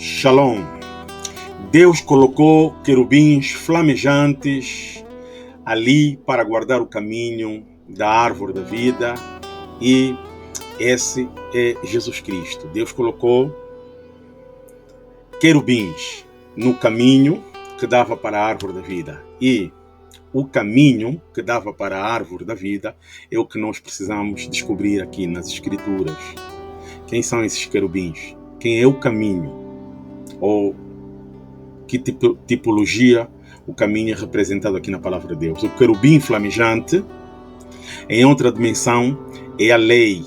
Shalom. Deus colocou querubins flamejantes ali para guardar o caminho da árvore da vida, e esse é Jesus Cristo. Deus colocou querubins no caminho que dava para a árvore da vida, e o caminho que dava para a árvore da vida é o que nós precisamos descobrir aqui nas Escrituras. Quem são esses querubins? Quem é o caminho? Ou que tipologia o caminho é representado aqui na palavra de Deus? O querubim flamejante, em outra dimensão, é a lei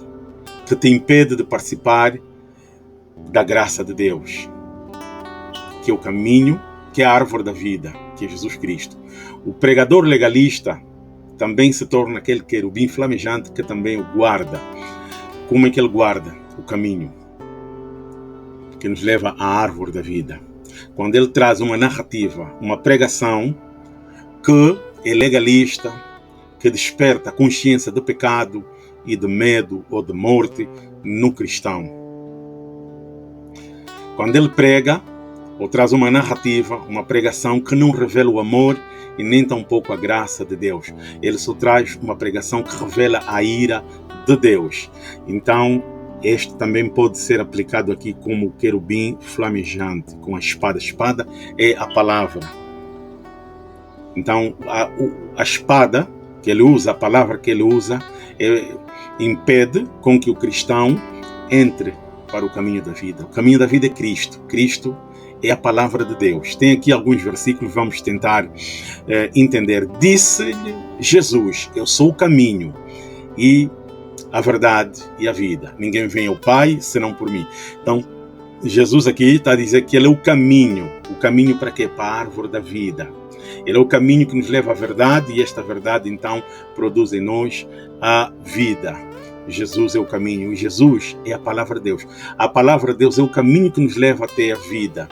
que te impede de participar da graça de Deus, que é o caminho, que é a árvore da vida, que é Jesus Cristo. O pregador legalista também se torna aquele querubim flamejante que também o guarda. Como é que ele guarda o caminho que nos leva à árvore da vida? Quando ele traz uma narrativa, uma pregação que é legalista, que desperta a consciência do pecado e de medo ou de morte no cristão. Quando ele prega ou traz uma narrativa, uma pregação que não revela o amor e nem tampouco a graça de Deus, ele só traz uma pregação que revela a ira de Deus. Então, este também pode ser aplicado aqui como querubim flamejante, com a espada. A espada é a palavra. Então, a espada que ele usa, a palavra que ele usa, impede com que o cristão entre para o caminho da vida. O caminho da vida é Cristo. Cristo é a palavra de Deus. Tem aqui alguns versículos, vamos tentar entender. Disse-lhe Jesus: eu sou o caminho e a verdade e a vida. Ninguém vem ao Pai senão por mim. Então, Jesus aqui está a dizer que ele é o caminho. O caminho para quê? Para a árvore da vida. Ele é o caminho que nos leva à verdade, e esta verdade, então, produz em nós a vida. Jesus é o caminho, e Jesus é a palavra de Deus. A palavra de Deus é o caminho que nos leva até a vida.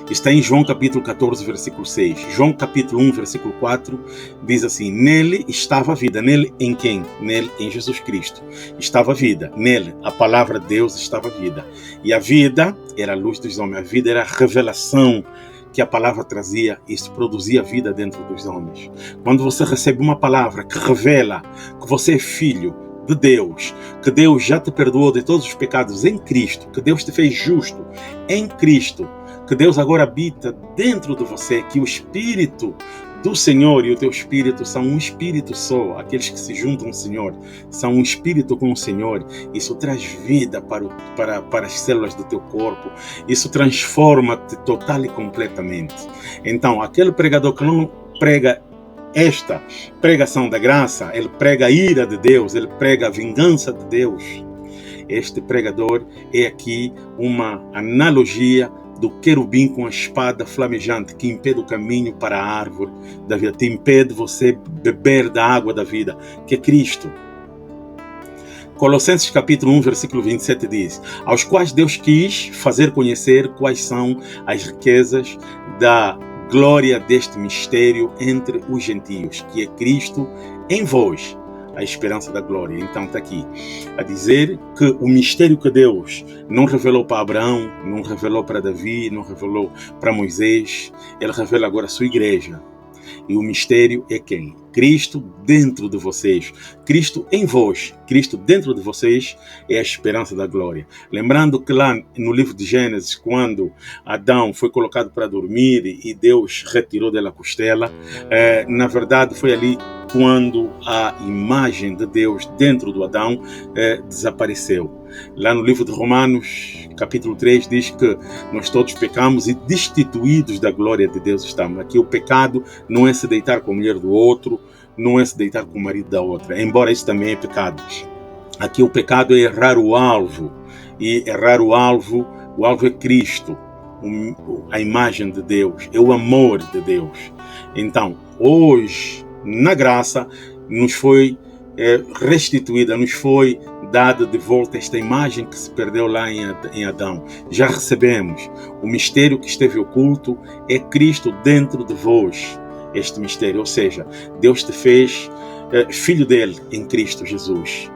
Está em João capítulo 14, versículo 6. João capítulo 1, versículo 4, diz assim: nele estava a vida. Nele em quem? Nele em Jesus Cristo estava a vida. Nele, a palavra de Deus, estava a vida. E a vida era a luz dos homens. A vida era a revelação que a palavra trazia, e isso produzia vida dentro dos homens. Quando você recebe uma palavra que revela que você é filho de Deus, que Deus já te perdoou de todos os pecados em Cristo, que Deus te fez justo em Cristo, que Deus agora habita dentro de você, que o Espírito do Senhor e o teu Espírito são um Espírito só. Aqueles que se juntam ao Senhor são um Espírito com o Senhor. Isso traz vida para as células do teu corpo. Isso transforma-te total e completamente. Então, aquele pregador que não prega esta pregação da graça, ele prega a ira de Deus, ele prega a vingança de Deus. Este pregador é aqui uma analogia do querubim com a espada flamejante que impede o caminho para a árvore da vida, te impede você beber da água da vida, que é Cristo. Colossenses capítulo 1, versículo 27 diz: aos quais Deus quis fazer conhecer quais são as riquezas da glória deste mistério entre os gentios, que é Cristo em vós, a esperança da glória. Então está aqui a dizer que o mistério que Deus não revelou para Abraão, não revelou para Davi, não revelou para Moisés, ele revela agora a sua igreja. E o mistério é quem? Cristo dentro de vocês. Cristo em vós. Cristo dentro de vocês é a esperança da glória. Lembrando que lá no livro de Gênesis, quando Adão foi colocado para dormir e Deus retirou dela a costela, na verdade foi ali quando a imagem de Deus dentro do Adão desapareceu. Lá no livro de Romanos, capítulo 3, diz que nós todos pecamos e destituídos da glória de Deus estamos. Aqui o pecado não é se deitar com a mulher do outro, não é se deitar com o marido da outra, embora isso também é pecado. Aqui o pecado é errar o alvo, e errar o alvo é Cristo, a imagem de Deus, é o amor de Deus. Então, hoje, na graça, nos foi restituída, nos foi dada de volta esta imagem que se perdeu lá em Adão. Já recebemos o mistério que esteve oculto, é Cristo dentro de vós, este mistério, ou seja, Deus te fez filho dele em Cristo Jesus.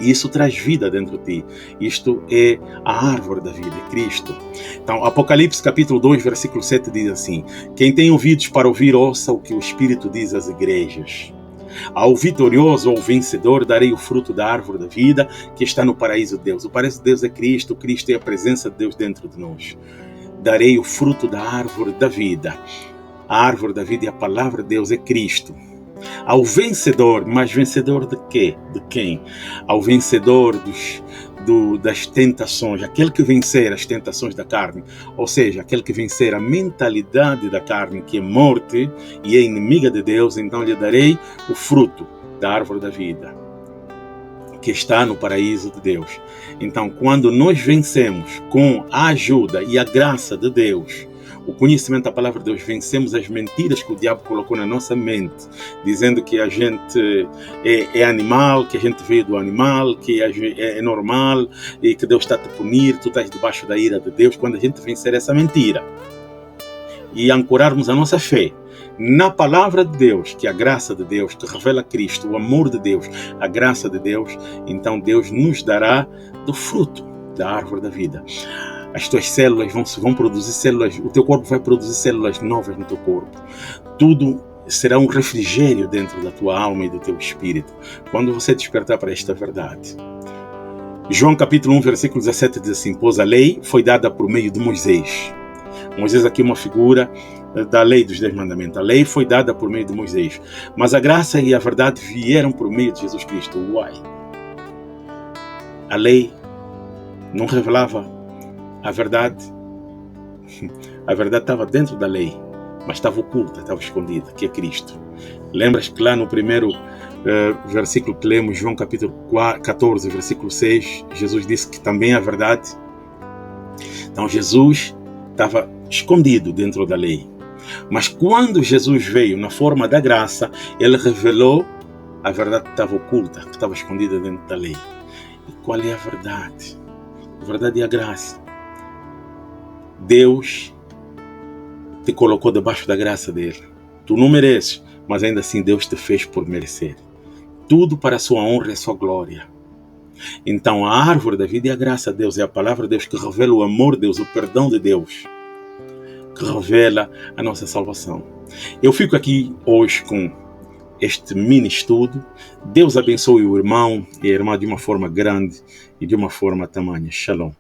E isso traz vida dentro de ti. Isto é a árvore da vida, é Cristo. Então, Apocalipse capítulo 2, versículo 7 diz assim: quem tem ouvidos para ouvir, ouça o que o Espírito diz às igrejas. Ao vitorioso ou vencedor darei o fruto da árvore da vida que está no paraíso de Deus. O paraíso de Deus é Cristo, Cristo é a presença de Deus dentro de nós. Darei o fruto da árvore da vida. A árvore da vida e a palavra de Deus é Cristo. Ao vencedor, mas vencedor de quê? De quem? Ao vencedor das tentações, aquele que vencer as tentações da carne, ou seja, aquele que vencer a mentalidade da carne, que é morte e é inimiga de Deus, então lhe darei o fruto da árvore da vida, que está no paraíso de Deus. Então, quando nós vencemos com a ajuda e a graça de Deus, o conhecimento da palavra de Deus, vencemos as mentiras que o diabo colocou na nossa mente, dizendo que a gente é animal, que a gente veio do animal, que é normal e que Deus está a te punir, tu estás debaixo da ira de Deus. Quando a gente vencer essa mentira e ancorarmos a nossa fé na palavra de Deus, que é a graça de Deus, que revela Cristo, o amor de Deus, a graça de Deus, então Deus nos dará do fruto da árvore da vida. As tuas células vão produzir células, o teu corpo vai produzir células novas no teu corpo. Tudo será um refrigério dentro da tua alma e do teu espírito, quando você despertar para esta verdade. João capítulo 1, versículo 17 diz assim: pois a lei foi dada por meio de Moisés. Moisés aqui é uma figura da lei dos 10 mandamentos. A lei foi dada por meio de Moisés, mas a graça e a verdade vieram por meio de Jesus Cristo. Uai! A lei não revelava a verdade estava dentro da lei, mas estava oculta, estava escondida, que é Cristo. Lembras que lá no primeiro versículo que lemos, João capítulo 14, versículo 6, Jesus disse que também a verdade. Então Jesus estava escondido dentro da lei. Mas quando Jesus veio na forma da graça, ele revelou a verdade que estava oculta, que estava escondida dentro da lei. E qual é a verdade? A verdade é a graça. Deus te colocou debaixo da graça dele. Tu não mereces, mas ainda assim Deus te fez por merecer. Tudo para a sua honra e a sua glória. Então a árvore da vida é a graça de Deus, é a palavra de Deus que revela o amor de Deus, o perdão de Deus, que revela a nossa salvação. Eu fico aqui hoje com este mini estudo. Deus abençoe o irmão e a irmã de uma forma grande e de uma forma tamanha. Shalom.